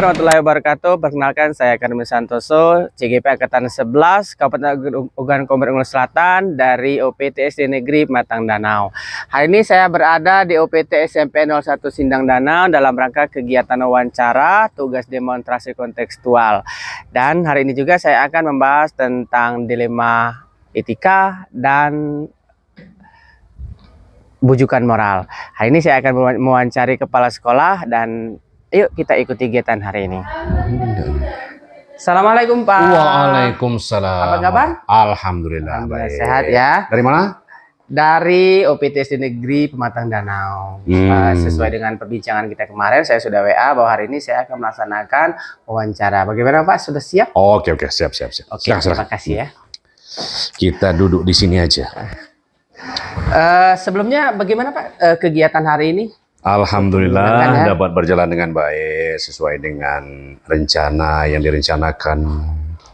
warahmatullahi wabarakatuh. Perkenalkan, saya Karmi Santoso, CGP Angkatan 11, Kabupaten Ogan Komering Ulu Selatan dari OPT SD Negeri Pematang Danau. Hari ini saya berada di OPT SMP 01 Sindang Danau dalam rangka kegiatan wawancara tugas demonstrasi kontekstual. Dan hari ini juga saya akan membahas tentang dilema etika dan bujukan moral. Hari ini saya akan mewawancari kepala sekolah dan yuk kita ikuti kegiatan hari ini. Assalamualaikum Pak. Waalaikumsalam. Apa kabar? Alhamdulillah. Alhamdulillah Baik. sehat ya. Dari mana? Dari OPT SD Negeri Pematang Danau. Sesuai dengan perbincangan kita kemarin, saya sudah WA bahwa hari ini saya akan melaksanakan wawancara. Bagaimana Pak? Sudah siap? Oke, siap. Oke, terima kasih ya. Kita duduk di sini aja. Sebelumnya bagaimana Pak kegiatan hari ini? Alhamdulillah dapat berjalan dengan baik sesuai dengan rencana yang direncanakan.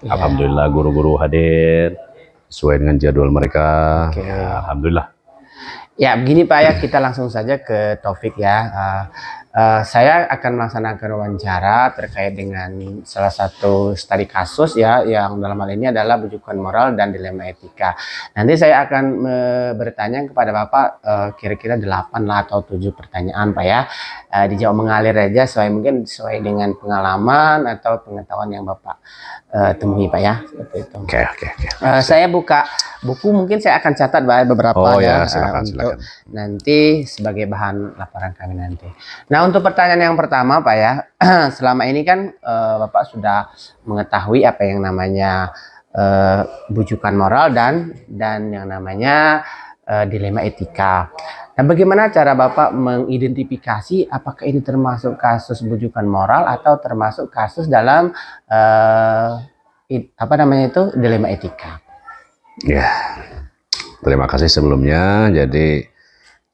Ya. Alhamdulillah guru-guru hadir sesuai dengan jadwal mereka. Ya, alhamdulillah. Ya begini Pak ya, kita langsung saja ke topik ya. Saya akan melaksanakan wawancara terkait dengan salah satu studi kasus ya, yang dalam hal ini adalah bujukan moral dan dilema etika. Nanti saya akan bertanya kepada Bapak kira-kira 8 lah atau 7 pertanyaan Pak ya. Dijawab mengalir aja mungkin sesuai dengan pengalaman atau pengetahuan yang Bapak temui Pak ya, seperti itu. Oke. Saya buka buku, mungkin saya akan catat beberapa ya, silakan. Untuk nanti sebagai bahan laporan kami nanti. Nah, untuk pertanyaan yang pertama Pak ya, selama ini kan Bapak sudah mengetahui apa yang namanya bujukan moral dan yang namanya dilema etika. Nah, bagaimana cara Bapak mengidentifikasi apakah ini termasuk kasus bujukan moral atau termasuk kasus dalam dilema etika? Ya, terima kasih sebelumnya. Jadi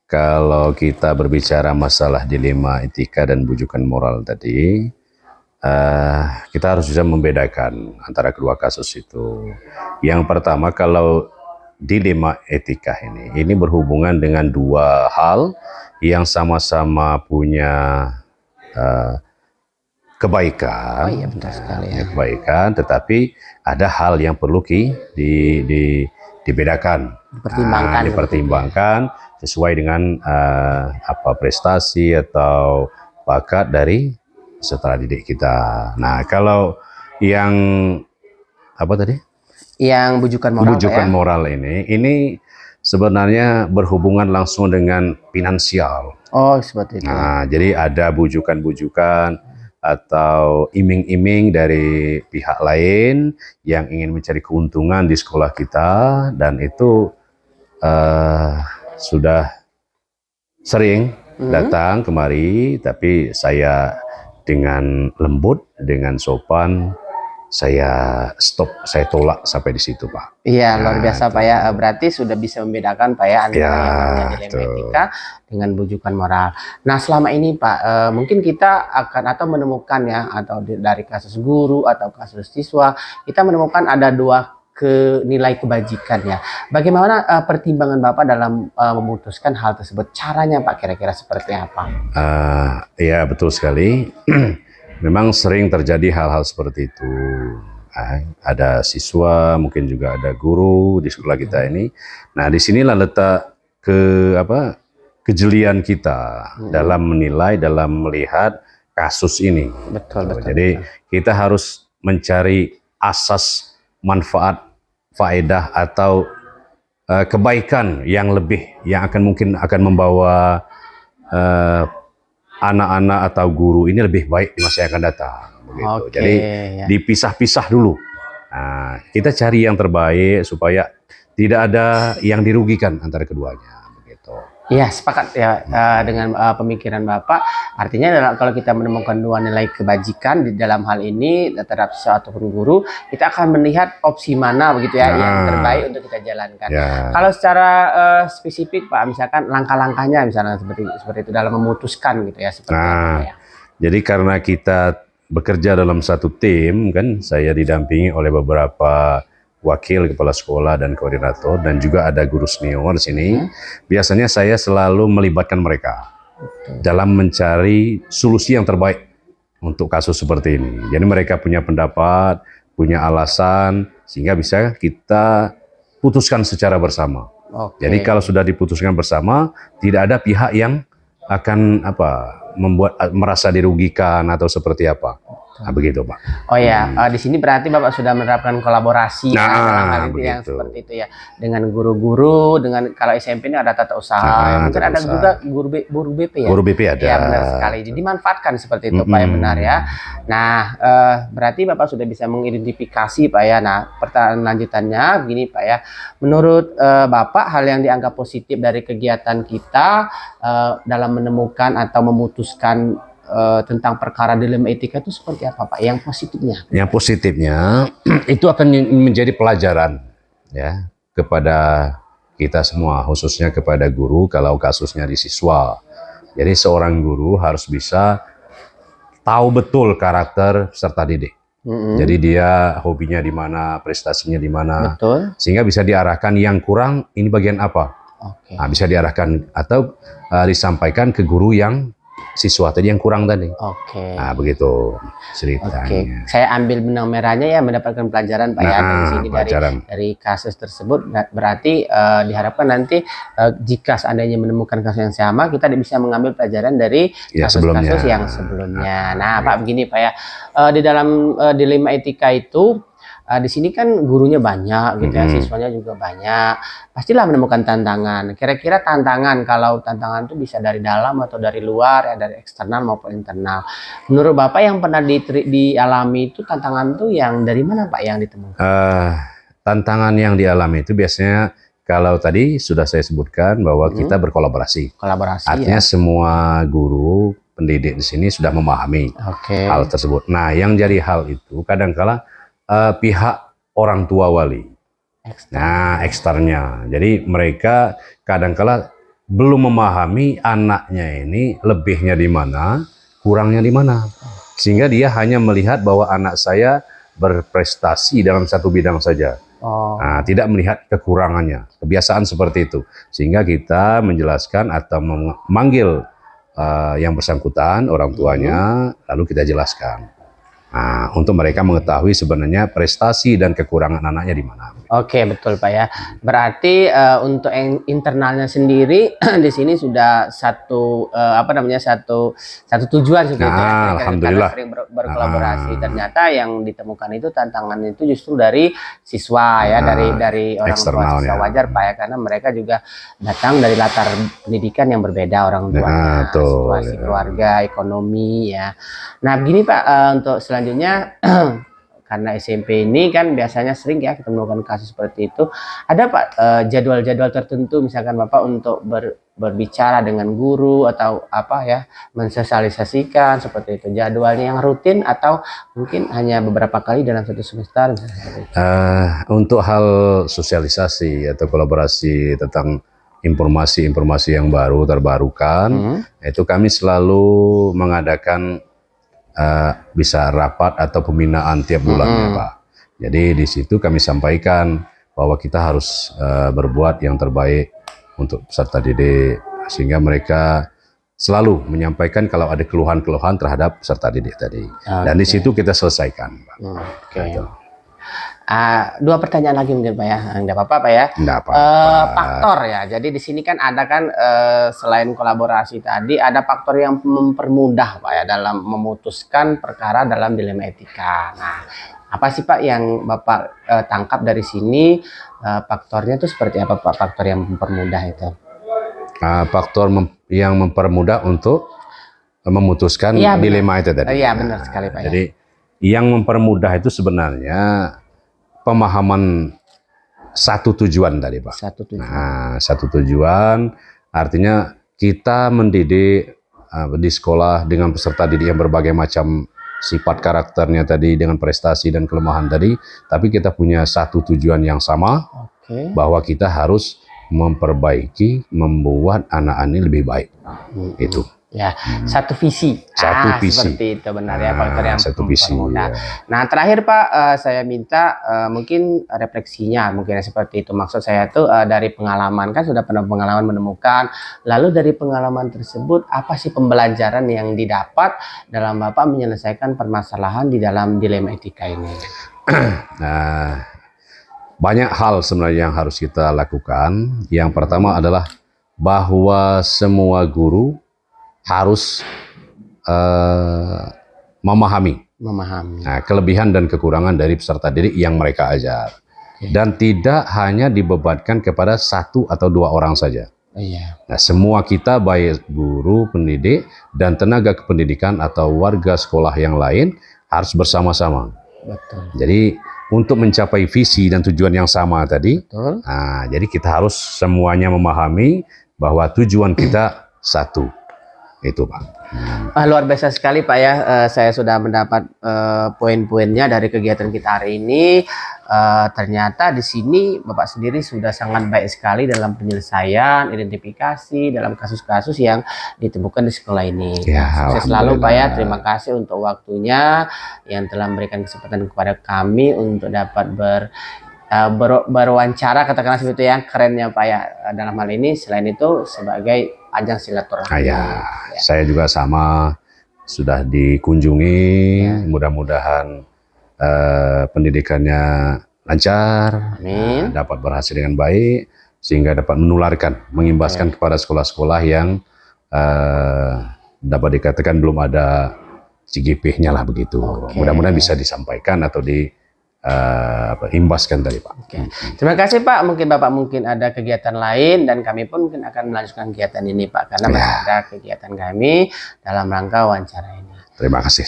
kalau kita berbicara masalah dilema etika dan bujukan moral tadi, kita harus bisa membedakan antara kedua kasus itu. Yang pertama, kalau dilema etika ini berhubungan dengan dua hal yang sama-sama punya kebaikan. Oh iya, betul sekali ya. Kebaikan, tetapi ada hal yang perlu dibedakan, dipertimbangkan sesuai dengan prestasi atau bakat dari peserta didik kita. Nah, kalau yang Yang bujukan moral. Bujukan moral ini sebenarnya berhubungan langsung dengan finansial. Oh, seperti itu. Nah, jadi ada bujukan-bujukan atau iming-iming dari pihak lain yang ingin mencari keuntungan di sekolah kita, dan itu sudah sering datang kemari, tapi saya dengan lembut, dengan sopan, saya stop, saya tolak sampai di situ Pak. Iya, luar biasa Pak ya. Berarti sudah bisa membedakan Pak ya antara yang namanya dilema etika dengan bujukan moral. Nah, selama ini Pak, mungkin kita akan atau menemukan ya, atau dari kasus guru atau kasus siswa, kita menemukan ada dua nilai kebajikan ya. Bagaimana pertimbangan Bapak dalam memutuskan hal tersebut? Caranya Pak kira-kira seperti apa? Ya, betul sekali. Memang sering terjadi hal-hal seperti itu. Ada siswa, mungkin juga ada guru di sekolah kita ini. Nah, disinilah letak kejelian kita dalam menilai, dalam melihat kasus ini. Betul. Jadi kita harus mencari asas manfaat, faedah atau kebaikan yang lebih, yang mungkin akan membawa anak-anak atau guru ini lebih baik di masa yang akan datang. Begitu. Jadi dipisah-pisah dulu. Nah, kita cari yang terbaik supaya tidak ada yang dirugikan antara keduanya. Begitu. Ya, sepakat ya dengan pemikiran Bapak. Artinya kalau kita menemukan dua nilai kebajikan di dalam hal ini terhadap siswa ataupun guru, kita akan melihat opsi mana begitu ya yang terbaik untuk kita jalankan. Kalau secara spesifik Pak, misalkan langkah-langkahnya misalnya seperti itu dalam memutuskan gitu ya, seperti apa ya. Jadi karena kita bekerja dalam satu tim kan, saya didampingi oleh beberapa wakil kepala sekolah dan koordinator, dan juga ada guru senior di sini. Biasanya saya selalu melibatkan mereka dalam mencari solusi yang terbaik untuk kasus seperti ini. Jadi mereka punya pendapat, punya alasan, sehingga bisa kita putuskan secara bersama. Oke. Jadi kalau sudah diputuskan bersama, tidak ada pihak yang akan membuat merasa dirugikan atau seperti apa. Nah, begitu Pak. Oh ya, di sini berarti Bapak sudah menerapkan kolaborasi ya, dalam hal itu yang begitu. seperti itu ya, dengan guru-guru, dengan kalau SMP ini ada tata usaha, ya, mungkin tata ada usaha. juga guru BP ya. Guru BP ada. Ya benar sekali. Jadi manfaatkan seperti itu Pak ya, benar ya. Nah, berarti Bapak sudah bisa mengidentifikasi Pak ya. Nah, pertanyaan lanjutannya begini Pak ya. Menurut Bapak hal yang dianggap positif dari kegiatan kita dalam menemukan atau memutuskan tentang perkara dilema etika itu seperti apa Pak? Yang positifnya? Yang positifnya itu akan menjadi pelajaran ya kepada kita semua, khususnya kepada guru kalau kasusnya di siswa. Jadi seorang guru harus bisa tahu betul karakter peserta didik. Jadi dia hobinya di mana, prestasinya di mana, betul. Sehingga bisa diarahkan yang kurang ini bagian apa. Nah, bisa diarahkan atau disampaikan ke guru yang siswa tadi yang kurang tadi. Nah, begitu ceritanya. Saya ambil benang merahnya ya, mendapatkan pelajaran Pak ya dari sini, dari kasus tersebut. Berarti diharapkan nanti jika seandainya menemukan kasus yang sama, kita bisa mengambil pelajaran dari kasus-kasus yang sebelumnya. Nah Pak, begini Pak ya, di dalam dilema etika itu di sini kan gurunya banyak gitu ya, siswanya juga banyak, pastilah menemukan tantangan. Kira-kira tantangan, kalau tantangan itu bisa dari dalam atau dari luar ya, dari eksternal maupun internal. Menurut Bapak yang pernah dialami itu tantangan itu yang dari mana Pak yang ditemukan? Tantangan yang dialami itu biasanya kalau tadi sudah saya sebutkan bahwa kita berkolaborasi. Artinya semua guru pendidik di sini sudah memahami hal tersebut. Nah, yang jadi hal itu kadangkala pihak orang tua wali. Nah, eksternya. Jadi mereka kadangkala belum memahami anaknya ini lebihnya di mana, kurangnya di mana. Sehingga dia hanya melihat bahwa anak saya berprestasi dalam satu bidang saja. Nah, tidak melihat kekurangannya. Kebiasaan seperti itu. Sehingga kita menjelaskan atau memanggil yang bersangkutan, orang tuanya, lalu kita jelaskan. Nah, untuk mereka mengetahui sebenarnya prestasi dan kekurangan anaknya di mana. Oke, betul Pak ya. Berarti untuk internalnya sendiri di sini sudah satu satu tujuan seperti itu ya. Alhamdulillah. Sering berkolaborasi. Ternyata yang ditemukan itu tantangan itu justru dari siswa ya, dari orang tua siswa. Wajar Pak ya, karena mereka juga datang dari latar pendidikan yang berbeda orang tuanya, situasi keluarga, ekonomi ya. Nah, begini Pak, untuk selanjutnya karena SMP ini kan biasanya sering ya kita menemukan kasus seperti itu. Ada Pak jadwal-jadwal tertentu misalkan Bapak untuk berbicara dengan guru atau apa ya, mensosialisasikan seperti itu, jadwalnya yang rutin atau mungkin hanya beberapa kali dalam satu semester misalkan? Untuk hal sosialisasi atau kolaborasi tentang informasi-informasi yang baru terbarukan, itu kami selalu mengadakan bisa rapat atau pembinaan tiap bulannya Pak. Jadi di situ kami sampaikan bahwa kita harus berbuat yang terbaik untuk peserta didik, sehingga mereka selalu menyampaikan kalau ada keluhan-keluhan terhadap peserta didik tadi. Dan di situ kita selesaikan Pak. Dua pertanyaan lagi mungkin Pak ya, nggak apa-apa Pak ya. Faktor ya, jadi di sini kan ada kan selain kolaborasi tadi ada faktor yang mempermudah Pak ya dalam memutuskan perkara dalam dilema etika. Nah, apa sih Pak yang Bapak tangkap dari sini, faktornya itu seperti apa Pak, faktor yang mempermudah itu? Faktor yang mempermudah untuk memutuskan dilema itu tadi. Iya benar sekali Pak. Jadi yang mempermudah itu sebenarnya pemahaman satu tujuan tadi Pak. Satu tujuan artinya kita mendidik di sekolah dengan peserta didik yang berbagai macam sifat karakternya tadi, dengan prestasi dan kelemahan tadi, tapi kita punya satu tujuan yang sama, bahwa kita harus memperbaiki, membuat anak ini lebih baik. Itu. Ya, satu visi. Satu visi. Seperti itu benar ya, faktor yang satu visi. mempermudah. Ya. Nah, terakhir Pak, saya minta mungkin refleksinya, mungkin seperti itu. Maksud saya tuh dari pengalaman, kan sudah pernah pengalaman menemukan. Lalu dari pengalaman tersebut, apa sih pembelajaran yang didapat dalam Bapak menyelesaikan permasalahan di dalam dilema etika ini? Nah, banyak hal sebenarnya yang harus kita lakukan. Yang pertama adalah bahwa semua guru harus memahami kelebihan dan kekurangan dari peserta didik yang mereka ajar. Dan tidak hanya dibebankan kepada satu atau dua orang saja. Nah, semua kita baik guru, pendidik, dan tenaga kependidikan atau warga sekolah yang lain harus bersama-sama. Jadi untuk mencapai visi dan tujuan yang sama tadi, jadi kita harus semuanya memahami bahwa tujuan kita satu. Itu Pak. Luar biasa sekali Pak ya, saya sudah mendapat poin-poinnya dari kegiatan kita hari ini. Ternyata di sini Bapak sendiri sudah sangat baik sekali dalam penyelesaian, identifikasi dalam kasus-kasus yang ditemukan di sekolah ini. Sukses selalu Pak ya, terima kasih untuk waktunya yang telah memberikan kesempatan kepada kami untuk dapat berwawancara, katakanlah seperti itu ya, kerennya Pak ya dalam hal ini. Selain itu sebagai ajang silaturahmi. Saya juga sama, sudah dikunjungi, mudah-mudahan pendidikannya lancar, dapat berhasil dengan baik, sehingga dapat menularkan, mengimbaskan kepada sekolah-sekolah yang dapat dikatakan belum ada CGP-nya lah begitu. Mudah-mudahan bisa disampaikan atau imbaskan tadi Pak. Terima kasih Pak. Mungkin Bapak ada kegiatan lain dan kami pun mungkin akan melanjutkan kegiatan ini Pak, karena masih ada kegiatan kami dalam rangka wawancara ini. Terima kasih.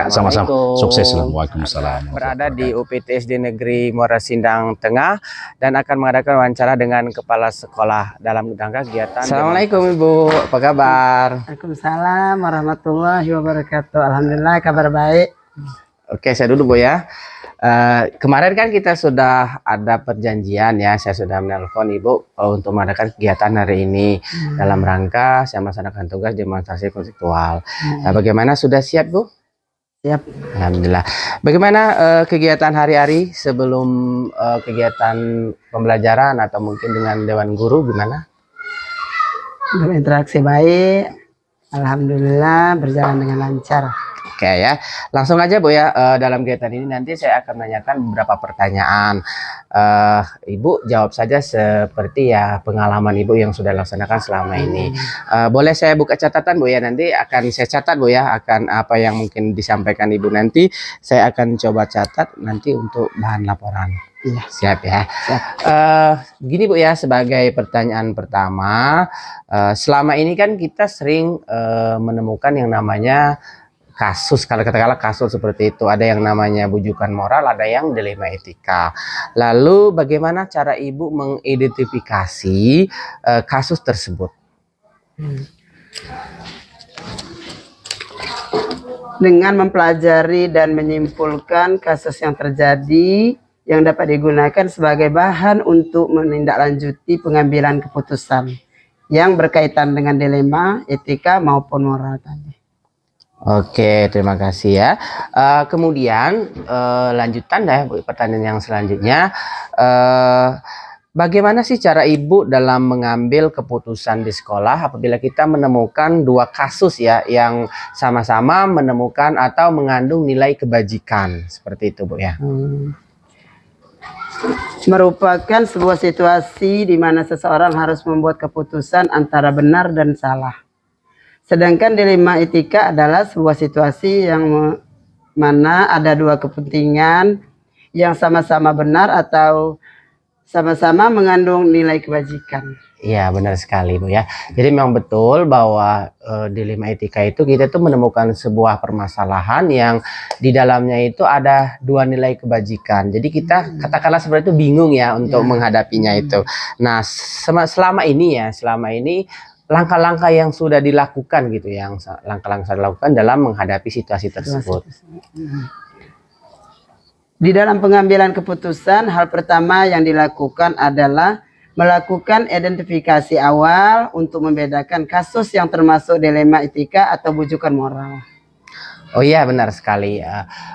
Sama-sama. Sukses. Waalaikumsalam. Berada di UPTSD Negeri Muara Sindang Tengah dan akan mengadakan wawancara dengan kepala sekolah dalam rangka kegiatan. Assalamualaikum Ibu, apa kabar? Waalaikumsalam warahmatullahi wabarakatuh. Alhamdulillah kabar baik. Oke, saya duduk Bu ya. Kemarin kan kita sudah ada perjanjian ya, saya sudah menelpon Ibu untuk mengadakan kegiatan hari ini dalam rangka saya melaksanakan tugas demonstrasi konseptual. Bagaimana, sudah siap Bu? Siap. Alhamdulillah. Bagaimana kegiatan hari-hari sebelum kegiatan pembelajaran atau mungkin dengan Dewan Guru gimana? Berinteraksi baik. Alhamdulillah berjalan dengan lancar. Oke ya, langsung aja Bu ya, dalam kegiatan ini nanti saya akan menanyakan beberapa pertanyaan. Ibu jawab saja seperti ya pengalaman Ibu yang sudah laksanakan selama ini. Boleh saya buka catatan Bu ya, nanti akan saya catat Bu ya, akan apa yang mungkin disampaikan Ibu nanti saya akan coba catat nanti untuk bahan laporan. Siap ya. Gini Bu ya, sebagai pertanyaan pertama, selama ini kan kita sering menemukan yang namanya kasus, kalau katakanlah kasus seperti itu, ada yang namanya bujukan moral, ada yang dilema etika. Lalu bagaimana cara Ibu mengidentifikasi kasus tersebut? Dengan mempelajari dan menyimpulkan kasus yang terjadi yang dapat digunakan sebagai bahan untuk menindaklanjuti pengambilan keputusan yang berkaitan dengan dilema etika maupun moral tadi. Oke, terima kasih ya. Kemudian lanjutan ya Bu, pertanyaan yang selanjutnya, bagaimana sih cara Ibu dalam mengambil keputusan di sekolah apabila kita menemukan dua kasus ya yang sama-sama menemukan atau mengandung nilai kebajikan seperti itu Bu ya? Merupakan sebuah situasi di mana seseorang harus membuat keputusan antara benar dan salah. Sedangkan dilema etika adalah sebuah situasi yang mana ada dua kepentingan yang sama-sama benar atau sama-sama mengandung nilai kebajikan. Iya, benar sekali Bu ya. Jadi memang betul bahwa dilema etika itu kita tuh menemukan sebuah permasalahan yang di dalamnya itu ada dua nilai kebajikan. Jadi kita katakanlah seperti itu bingung ya untuk menghadapinya itu. Nah, selama ini langkah-langkah yang sudah dilakukan gitu, yang langkah-langkah dilakukan dalam menghadapi situasi tersebut. Di dalam pengambilan keputusan, hal pertama yang dilakukan adalah melakukan identifikasi awal untuk membedakan kasus yang termasuk dilema etika atau bujukan moral. Oh iya, benar sekali.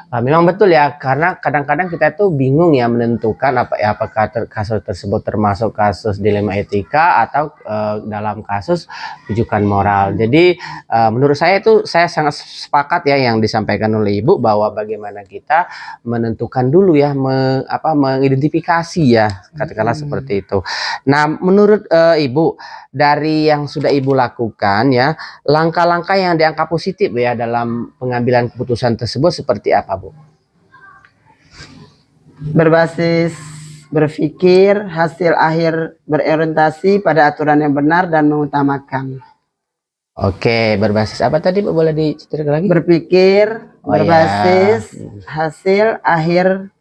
Memang betul ya, karena kadang-kadang kita tuh bingung ya menentukan apakah kasus tersebut termasuk kasus dilema etika atau dalam kasus rujukan moral. Jadi menurut saya itu saya sangat sepakat ya yang disampaikan oleh Ibu, bahwa bagaimana kita menentukan dulu ya, mengidentifikasi ya, katakanlah seperti itu. Nah, menurut Ibu, dari yang sudah Ibu lakukan ya, langkah-langkah yang dianggap positif ya dalam pengambilan keputusan tersebut seperti apa, Bu? Berbasis berpikir, hasil akhir berorientasi pada aturan yang benar dan mengutamakan. Oke, berbasis apa tadi, Bu? Boleh diceritakan lagi? Berpikir, Oh, berbasis hasil akhir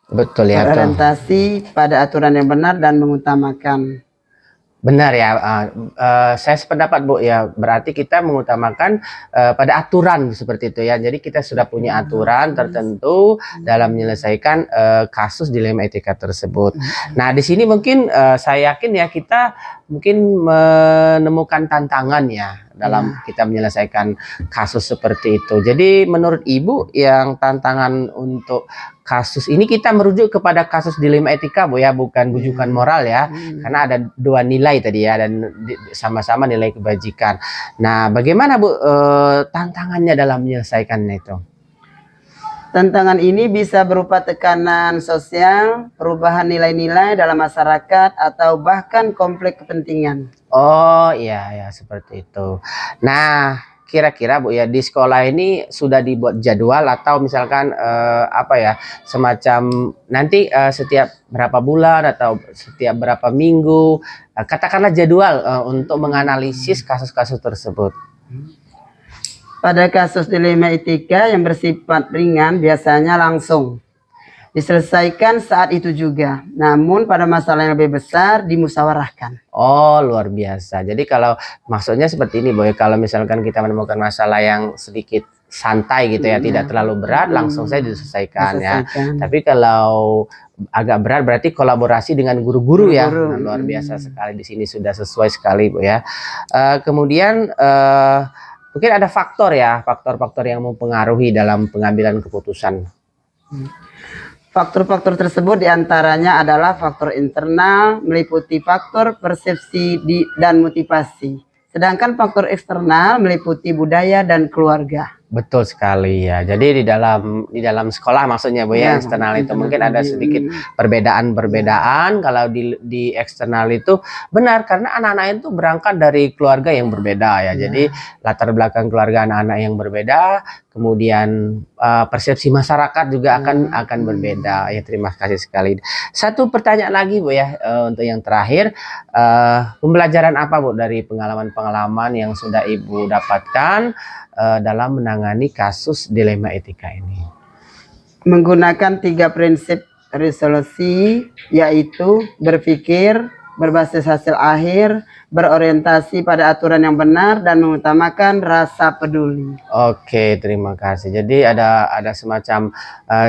Betul ya, betul. berorientasi pada aturan yang benar dan mengutamakan. Benar ya, saya sependapat, Bu ya, berarti kita mengutamakan pada aturan seperti itu ya. Jadi kita sudah punya aturan tertentu dalam menyelesaikan kasus dilema etika tersebut. Nah, di sini mungkin saya yakin ya, kita mungkin menemukan tantangan ya dalam kita menyelesaikan kasus seperti itu. Jadi menurut Ibu, yang tantangan untuk kasus ini kita merujuk kepada kasus dilema etika, Bu ya, bukan bujukan moral ya. Karena ada dua nilai tadi ya, dan sama-sama nilai kebajikan. Nah, bagaimana, Bu, tantangannya dalam menyelesaikan itu? Tantangan ini bisa berupa tekanan sosial, perubahan nilai-nilai dalam masyarakat, atau bahkan konflik kepentingan. Oh iya ya, seperti itu. Nah, kira-kira Bu ya, di sekolah ini sudah dibuat jadwal atau misalkan semacam nanti setiap berapa bulan atau setiap berapa minggu, katakanlah jadwal untuk menganalisis kasus-kasus tersebut. Pada kasus dilema etika yang bersifat ringan biasanya langsung diselesaikan saat itu juga. Namun pada masalah yang lebih besar dimusyawarahkan. Oh, luar biasa. Jadi kalau maksudnya seperti ini, Boy, kalau misalkan kita menemukan masalah yang sedikit santai gitu ya, tidak terlalu berat, langsung saja diselesaikan ya. Tapi kalau agak berat berarti kolaborasi dengan guru-guru ya. Nah, luar biasa sekali, di sini sudah sesuai sekali, Bu ya. Kemudian mungkin ada faktor-faktor yang mempengaruhi dalam pengambilan keputusan. Faktor-faktor tersebut diantaranya adalah faktor internal, meliputi faktor persepsi dan motivasi. Sedangkan faktor eksternal meliputi budaya dan keluarga. Betul sekali ya. Jadi di dalam sekolah maksudnya, Bu ya, eksternal itu mungkin ada sedikit perbedaan. Kalau di eksternal itu benar, karena anak-anak itu berangkat dari keluarga yang berbeda ya. Jadi latar belakang keluarga anak-anak yang berbeda, kemudian persepsi masyarakat juga akan berbeda. Ya, terima kasih sekali. Satu pertanyaan lagi, Bu ya, untuk yang terakhir, pembelajaran apa, Bu, dari pengalaman-pengalaman yang sudah Ibu dapatkan dalam menangani kasus dilema etika ini? Menggunakan 3 prinsip resolusi, yaitu berpikir, berbasis hasil akhir, berorientasi pada aturan yang benar, dan mengutamakan rasa peduli. Oke, terima kasih. Jadi ada semacam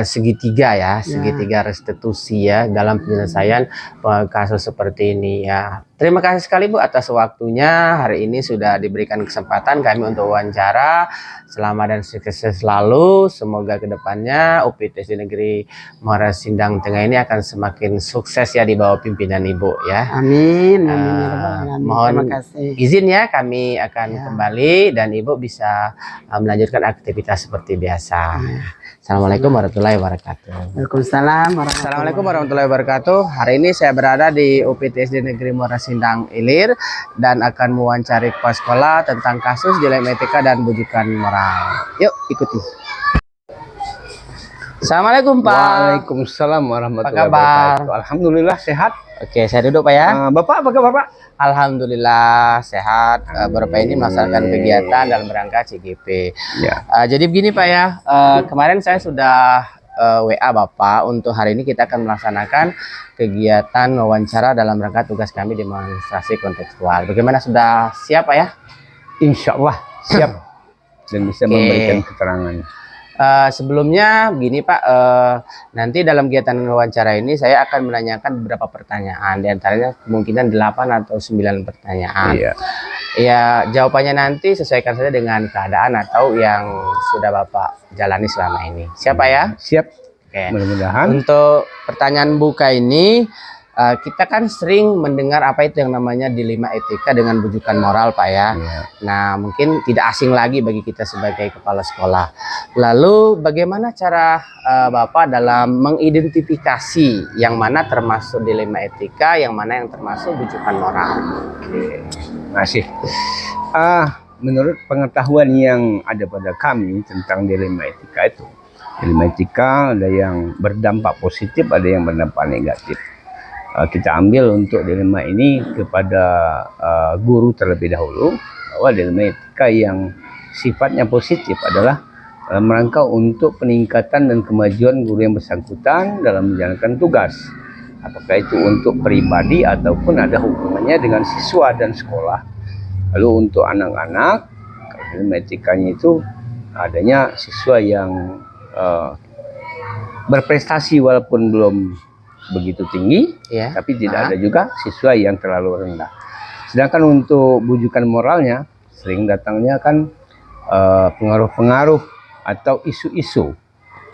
segitiga ya, segitiga restitusi ya dalam penyelesaian kasus seperti ini ya. Terima kasih sekali, Bu, atas waktunya. Hari ini sudah diberikan kesempatan kami untuk wawancara. Selamat dan sukses selalu. Semoga kedepannya UPTSD Negeri Muara Sindang Tengah ini akan semakin sukses ya di bawah pimpinan Ibu ya. Amin. Mohon Terima kasih. izin ya, kami akan kembali dan Ibu bisa melanjutkan aktivitas seperti biasa. Assalamualaikum warahmatullahi wabarakatuh. Waalaikumsalam Assalamualaikum warahmatullahi wabarakatuh. Hari ini saya berada di UPTSD Negeri Muara Sindang Ilir dan akan mewawancari kepala sekolah tentang kasus dilema etika dan bujukan moral. Yuk ikuti. Assalamualaikum, Pak. Waalaikumsalam warahmatullahi wabarakatuh. Alhamdulillah sehat. Oke, saya duduk, Pak ya. Bapak apa kabar, Pak? Alhamdulillah sehat. Bapak ini melaksanakan kegiatan dalam rangka CGP. Ya. Jadi begini, Pak ya. Kemarin saya sudah WA Bapak untuk hari ini kita akan melaksanakan kegiatan wawancara dalam rangka tugas kami demonstrasi kontekstual. Bagaimana, sudah siap, Pak ya? Insya Allah siap dan bisa memberikan keterangan. Sebelumnya begini Pak, nanti dalam kegiatan wawancara ini saya akan menanyakan beberapa pertanyaan, di antaranya kemungkinan 8 atau 9 pertanyaan. Iya. Ya, jawabannya nanti sesuaikan saja dengan keadaan atau yang sudah Bapak jalani selama ini. Siapa ya? Siap. Oke. Mudah-mudahan. Untuk pertanyaan buka ini, kita kan sering mendengar apa itu yang namanya dilema etika dengan bujukan moral, Pak ya. Iya. Nah, mungkin tidak asing lagi bagi kita sebagai kepala sekolah. Lalu, bagaimana cara Bapak dalam mengidentifikasi yang mana termasuk dilema etika, yang mana yang termasuk bujukan moral? Masih. Menurut pengetahuan yang ada pada kami tentang dilema etika itu, dilema etika ada yang berdampak positif, ada yang berdampak negatif. Kita ambil untuk dilema ini kepada guru terlebih dahulu, bahwa dilema etika yang sifatnya positif adalah dalam rangka untuk peningkatan dan kemajuan guru yang bersangkutan dalam menjalankan tugas, apakah itu untuk pribadi ataupun ada hubungannya dengan siswa dan sekolah. Lalu untuk anak-anak, dilema etikanya itu adanya siswa yang berprestasi walaupun belum begitu tinggi, Ya. tapi tidak ada juga siswa yang terlalu rendah. Sedangkan untuk bujukan moralnya sering datangnya kan pengaruh-pengaruh atau isu-isu.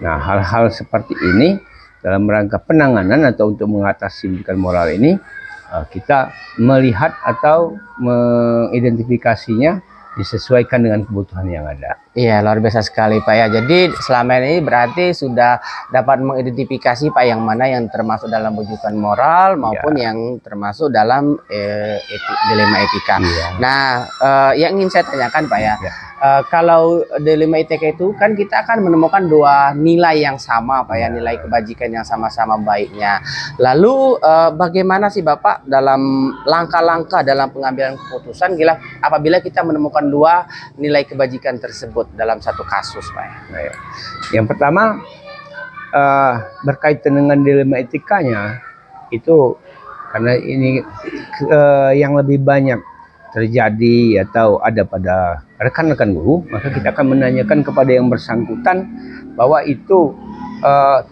Nah, hal-hal seperti ini dalam rangka penanganan atau untuk mengatasi bujukan moral ini, kita melihat atau mengidentifikasinya disesuaikan dengan kebutuhan yang ada. Iya, luar biasa sekali Pak ya. Jadi selama ini berarti sudah dapat mengidentifikasi Pak yang mana yang termasuk dalam bujukan moral maupun yang termasuk dalam dilema etika. Iya. Nah, yang ingin saya tanyakan Pak ya, Ya. kalau dilema etika itu kan kita akan menemukan dua nilai yang sama Pak ya, nilai kebajikan yang sama-sama baiknya. Lalu bagaimana sih Bapak dalam langkah-langkah dalam pengambilan keputusan apabila kita menemukan dua nilai kebajikan tersebut dalam satu kasus Pak? Nah, ya. Yang pertama berkaitan dengan dilema etikanya itu karena ini yang lebih banyak terjadi atau ada pada rekan-rekan guru, maka kita akan menanyakan kepada yang bersangkutan bahwa itu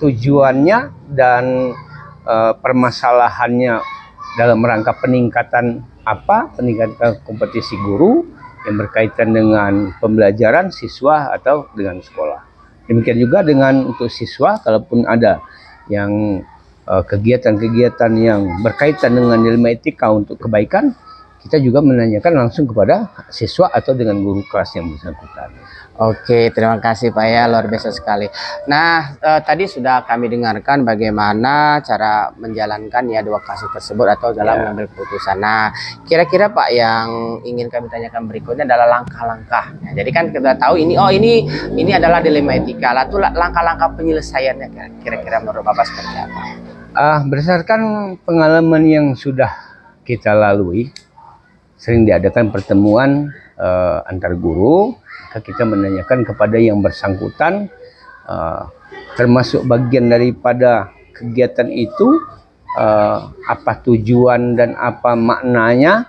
tujuannya dan permasalahannya dalam rangka peningkatan peningkatan kompetisi guru yang berkaitan dengan pembelajaran siswa atau dengan sekolah. Demikian juga dengan untuk siswa, kalaupun ada yang kegiatan-kegiatan yang berkaitan dengan dilema etika untuk kebaikan, kita juga menanyakan langsung kepada siswa atau dengan guru kelas yang bersangkutan. Oke, terima kasih Pak ya, luar biasa sekali. Nah, tadi sudah kami dengarkan bagaimana cara menjalankan ya dua kasus tersebut atau dalam mengambil keputusan. Nah, kira-kira Pak yang ingin kami tanyakan berikutnya adalah langkah-langkah. Nah, jadi kan kita tahu ini adalah dilema etika. Lalu langkah-langkah penyelesaiannya kira-kira menurut Bapak seperti apa? Berdasarkan pengalaman yang sudah kita lalui, sering diadakan pertemuan antar guru. Kita menanyakan kepada yang bersangkutan, termasuk bagian daripada kegiatan itu, apa tujuan dan apa maknanya,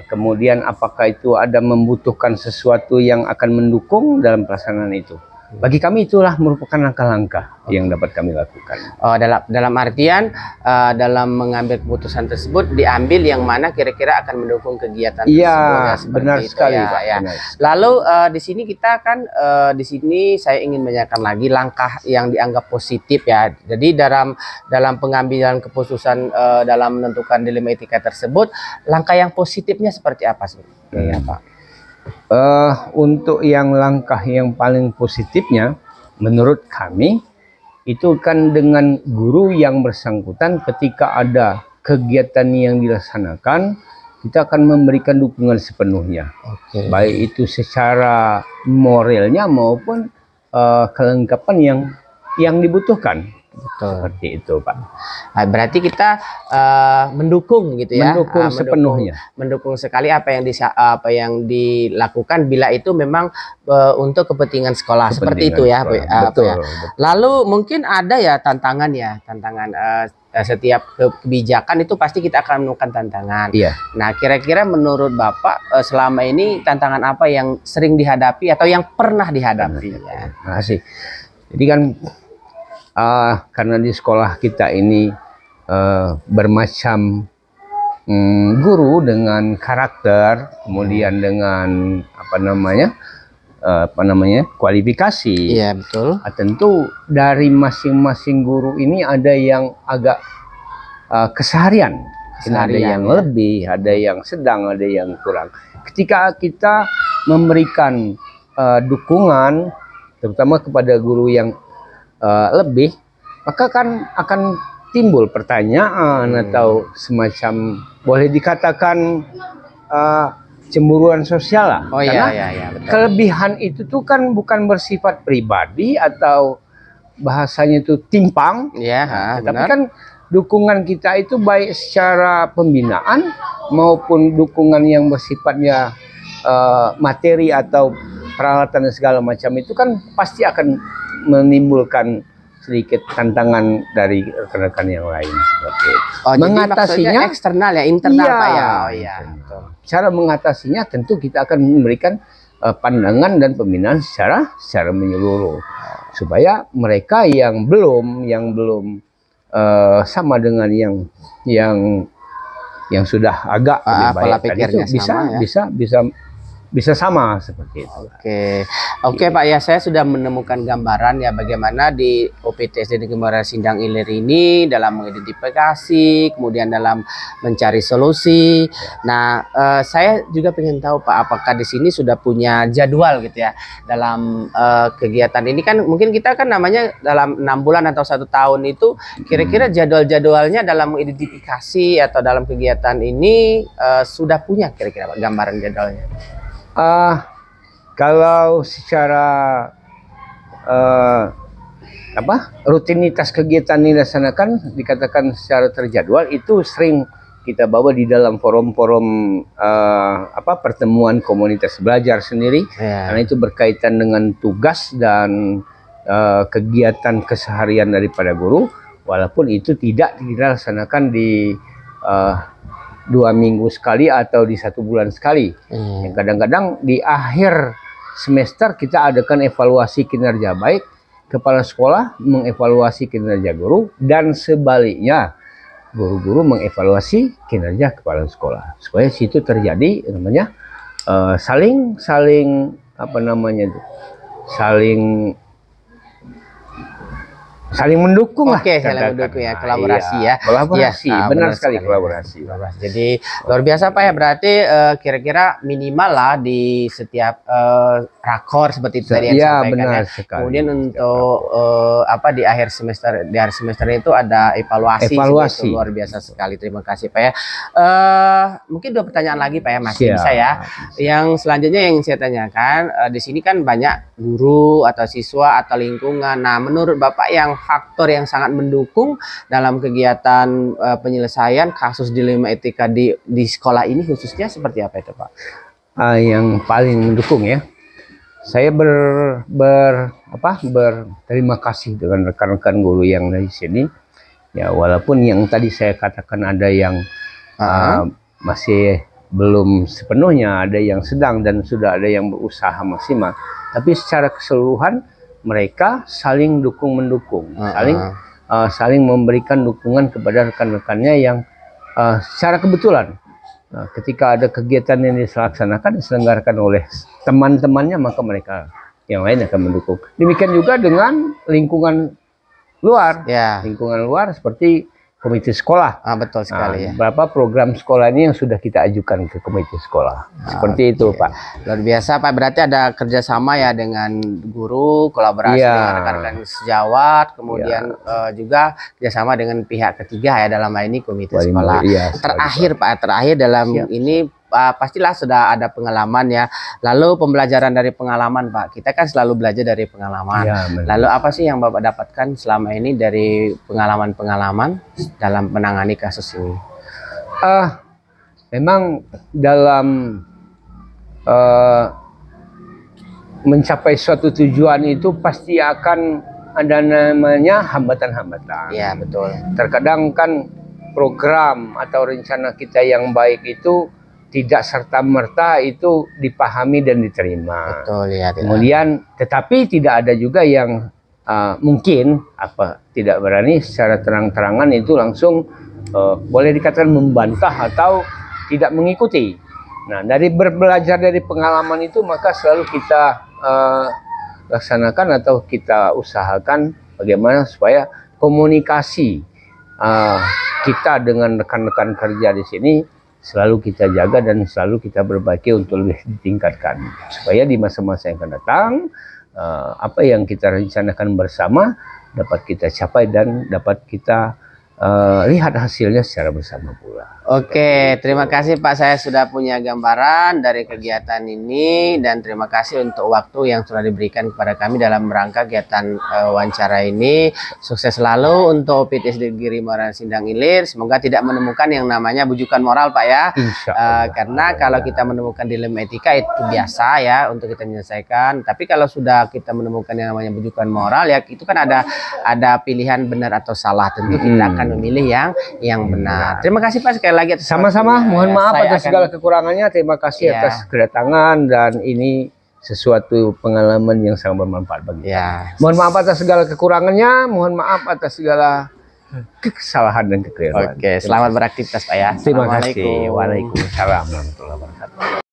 kemudian apakah itu ada membutuhkan sesuatu yang akan mendukung dalam pelaksanaan itu. Bagi kami itulah merupakan langkah-langkah yang dapat kami lakukan. Dalam artian dalam mengambil keputusan tersebut diambil yang mana kira-kira akan mendukung kegiatan tersebut. Iya, benar sekali ya, Pak. Ya. Benar. Lalu di sini kita kan di sini saya ingin menanyakan lagi langkah yang dianggap positif ya. Jadi dalam pengambilan keputusan dalam menentukan dilema etika tersebut, langkah yang positifnya seperti apa sih? Ya, Pak. Untuk yang langkah yang paling positifnya menurut kami itu kan dengan guru yang bersangkutan ketika ada kegiatan yang dilaksanakan, kita akan memberikan dukungan sepenuhnya. Baik itu secara moralnya maupun kelengkapan yang dibutuhkan. Betul. Seperti itu Pak. Berarti kita mendukung gitu ya, mendukung sepenuhnya, mendukung sekali apa yang dilakukan bila itu memang untuk kepentingan sekolah. Seperti itu ya. Betul, betul. Lalu mungkin ada ya tantangan setiap kebijakan itu pasti kita akan menemukan tantangan. Iya. Nah, kira-kira menurut Bapak selama ini tantangan apa yang sering dihadapi atau yang pernah dihadapi? Ya. Terima kasih. Jadi kan karena di sekolah kita ini bermacam guru dengan karakter, kemudian dengan kualifikasi. Iya, betul. Tentu dari masing-masing guru ini ada yang agak keseharian. Ada yang lebih, ada yang sedang, ada yang kurang. Ketika kita memberikan dukungan, terutama kepada guru yang lebih, maka kan akan timbul pertanyaan atau semacam boleh dikatakan cemburuan sosial lah. Oh karena iya, betul. kelebihan itu tuh kan bukan bersifat pribadi atau bahasanya itu timpang. Iya, Tapi benar. kan dukungan kita itu baik secara pembinaan maupun dukungan yang bersifatnya materi atau peralatan dan segala macam itu kan pasti akan menimbulkan sedikit tantangan dari rekan-rekan yang lain seperti itu. Oh, jadi Mengatasinya maksudnya eksternal ya, internal iya, Pak ya. Oh iya, betul. cara mengatasinya tentu kita akan memberikan pandangan dan pembinaan secara menyeluruh supaya mereka yang belum sama dengan yang sudah agak lebih baik pola tadi pikirnya itu sama, bisa sama seperti itu. Oke Pak ya, saya sudah menemukan gambaran ya bagaimana di OPTSD Negeri Muara Sindang Ilir ini dalam mengidentifikasi, kemudian dalam mencari solusi. Nah, saya juga ingin tahu Pak, apakah di sini sudah punya jadwal gitu ya dalam kegiatan ini? Kan mungkin kita kan namanya dalam 6 bulan atau 1 tahun itu, kira-kira jadwal-jadwalnya dalam mengidentifikasi atau dalam kegiatan ini sudah punya kira-kira Pak gambaran jadwalnya? Kalau secara rutinitas kegiatan yang dilaksanakan dikatakan secara terjadwal itu sering kita bawa di dalam forum-forum pertemuan komunitas belajar sendiri, karena itu berkaitan dengan tugas dan kegiatan keseharian daripada guru, walaupun itu tidak dilaksanakan di 2 minggu sekali atau di 1 bulan sekali. Kadang-kadang di akhir semester kita adakan evaluasi kinerja, baik kepala sekolah mengevaluasi kinerja guru dan sebaliknya guru-guru mengevaluasi kinerja kepala sekolah, supaya situ terjadi namanya saling mendukung lah. Oke, saling mendukung ya, kolaborasi ya. Kolaborasi, ya, benar sekali kolaborasi. Jadi luar biasa Pak ya, berarti kira-kira minimal lah di setiap rakor seperti itu tadi yang disampaikan benar ya. sekali. Kemudian untuk di akhir semester itu ada evaluasi. Itu luar biasa sekali. Terima kasih Pak ya. Mungkin 2 pertanyaan lagi Pak ya, masih bisa ya. Yang selanjutnya yang saya tanyakan, di sini kan banyak guru atau siswa atau lingkungan. Nah, menurut Bapak yang faktor yang sangat mendukung dalam kegiatan penyelesaian kasus dilema etika di sekolah ini khususnya seperti apa itu Pak? Yang paling mendukung ya, saya berterima kasih dengan rekan-rekan guru yang dari sini ya, walaupun yang tadi saya katakan ada yang masih belum sepenuhnya, ada yang sedang dan sudah ada yang berusaha maksimal, tapi secara keseluruhan mereka saling dukung-mendukung, saling memberikan dukungan kepada rekan-rekannya yang secara kebetulan ketika ada kegiatan yang diselenggarakan oleh teman-temannya, maka mereka yang lain akan mendukung. Demikian juga dengan lingkungan luar, lingkungan luar seperti komite sekolah. Betul sekali ya. Berapa program sekolah ini yang sudah kita ajukan ke komite sekolah. Seperti itu Pak. Luar biasa Pak, berarti ada kerjasama ya dengan guru, kolaborasi dengan rekan-rekan sejawat, kemudian juga kerjasama dengan pihak ketiga ya, dalam hal ini komite sekolah. Terakhir Pak, dalam ini pastilah sudah ada pengalaman ya. Lalu pembelajaran dari pengalaman Pak, kita kan selalu belajar dari pengalaman. Lalu apa sih yang Bapak dapatkan selama ini dari pengalaman-pengalaman dalam menangani kasus ini? Memang dalam mencapai suatu tujuan itu pasti akan ada namanya hambatan-hambatan. Iya, betul. Terkadang kan program atau rencana kita yang baik itu tidak serta-merta itu dipahami dan diterima. Betul ya. Kemudian tetapi tidak ada juga yang mungkin tidak berani secara terang-terangan itu langsung boleh dikatakan membantah atau tidak mengikuti. Nah, dari belajar dari pengalaman itu maka selalu kita laksanakan atau kita usahakan bagaimana supaya komunikasi kita dengan rekan-rekan kerja di sini selalu kita jaga dan selalu kita perbaiki untuk lebih ditingkatkan supaya di masa-masa yang akan datang apa yang kita rencanakan bersama dapat kita capai dan dapat kita lihat hasilnya secara bersama pula. Oke, terima kasih Pak. Saya sudah punya gambaran dari kegiatan ini dan terima kasih untuk waktu yang sudah diberikan kepada kami dalam rangka kegiatan wawancara ini. Sukses selalu untuk PTS Negeri Muara Sindang Ilir. Semoga tidak menemukan yang namanya bujukan moral, Pak ya. Insya Allah. Karena kalau kita menemukan dilema etika itu biasa ya untuk kita menyelesaikan. Tapi kalau sudah kita menemukan yang namanya bujukan moral ya itu kan ada pilihan benar atau salah. Tentu kita akan memilih yang benar. Terima kasih Pak sekali lagi atas Sama-sama, waktunya. mohon maaf Saya atas akan- segala kekurangannya. Terima kasih Ya. atas kedatangan dan ini sesuatu pengalaman yang sangat bermanfaat bagi Ya. Mohon maaf atas segala kekurangannya, mohon maaf atas segala kesalahan dan kekeliruan. Oke, selamat beraktivitas Pak ya. Terima kasih. Assalamualaikum. Waalaikumsalam warahmatullahi wabarakatuh.